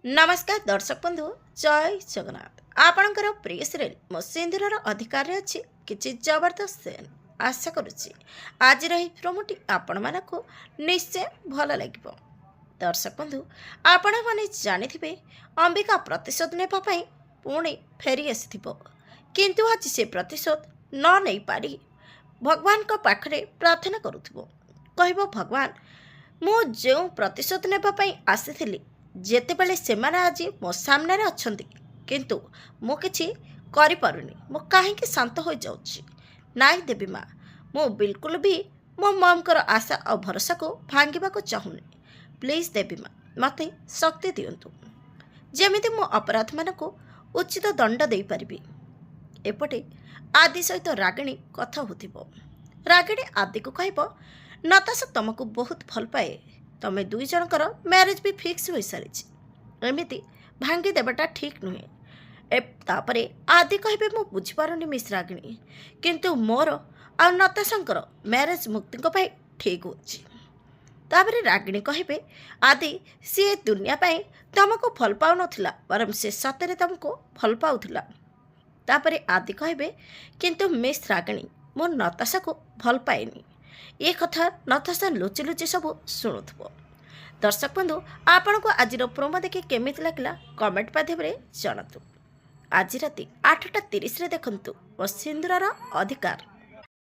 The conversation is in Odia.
नमस्कार दर्शक बंधु जय जगन्नाथ आपणकर प्रिय सीरियल मो सिंदूर अधिकार अच्छी किसी जबरदस्त सीन आशा करुच्ची आज प्रोमोटी आपण मानक निश्चय भल लगे। दर्शक बंधु आपण मैंने जानी अंबिका प्रतिशोध नापी पुणी फेरी आसी किंतु आज से प्रतिशोध न नहीं पारी भगवान को पाखरे प्रार्थना करुथिबो कहबो भगवान मु जो प्रतिशोध नापी आसी ଯେତେବେଳେ ସେମାନେ ଆଜି ମୋ ସାମ୍ନାରେ ଅଛନ୍ତି କିନ୍ତୁ ମୁଁ କିଛି କରିପାରୁନି। ମୁଁ କାହିଁକି ଶାନ୍ତ ହୋଇଯାଉଛି? ନାଇଁ ଦେବୀ ମା, ମୁଁ ବିଲକୁଲ ବି ମୋ ମମ୍ଙ୍କର ଆଶା ଆଉ ଭରସାକୁ ଭାଙ୍ଗିବାକୁ ଚାହୁଁନି। ପ୍ଲିଜ୍ ଦେବୀ ମା, ମୋତେ ଶକ୍ତି ଦିଅନ୍ତୁ ଯେମିତି ମୁଁ ଅପରାଧମାନଙ୍କୁ ଉଚିତ ଦଣ୍ଡ ଦେଇପାରିବି। ଏପଟେ ଆଦି ସହିତ ରାଗିଣୀ କଥା ହେଉଥିବ। ରାଗିଣୀ ଆଦିକୁ କହିବ, ନତାଶା ତୁମକୁ ବହୁତ ଭଲ ପାଏ, ତମେ ଦୁଇ ଜଣଙ୍କର ମ୍ୟାରେଜ୍ ବି ଫିକ୍ସ ହୋଇସାରିଛି, ଏମିତି ଭାଙ୍ଗି ଦେବାଟା ଠିକ୍ ନୁହେଁ। ତାପରେ ଆଦି କହିବେ, ମୁଁ ବୁଝିପାରୁନି ମିସ୍ ରାଗିଣୀ, କିନ୍ତୁ ମୋର ଆଉ ନତାଶାଙ୍କର ମ୍ୟାରେଜ୍ ମୁକ୍ତିଙ୍କ ପାଇଁ ଠିକ୍ ହେଉଛି। ତାପରେ ରାଗିଣୀ କହିବେ, ଆଦି ସିଏ ଦୁନିଆ ପାଇଁ ତମକୁ ଭଲ ପାଉନଥିଲା, ବରଂ ସେ ସତରେ ତମକୁ ଭଲ ପାଉଥିଲା। ତାପରେ ଆଦି କହିବେ, କିନ୍ତୁ ମିସ୍ ରାଗିଣୀ, ମୁଁ ନତାଶାକୁ ଭଲ ପାଏନି। ଏ କଥା ନତାଶା ଲୁଚି ଲୁଚି ସବୁ ଶୁଣୁଥିବ। ଦର୍ଶକ ବନ୍ଧୁ ଆପଣଙ୍କୁ ଆଜିର ପ୍ରୋମୋ ଦେଖି କେମିତି ଲାଗିଲା କମେଣ୍ଟ ମାଧ୍ୟମରେ ଜଣାନ୍ତୁ। ଆଜି ରାତି 8:30ରେ ଦେଖନ୍ତୁ ମୋ ସିନ୍ଦୂରର ଅଧିକାର।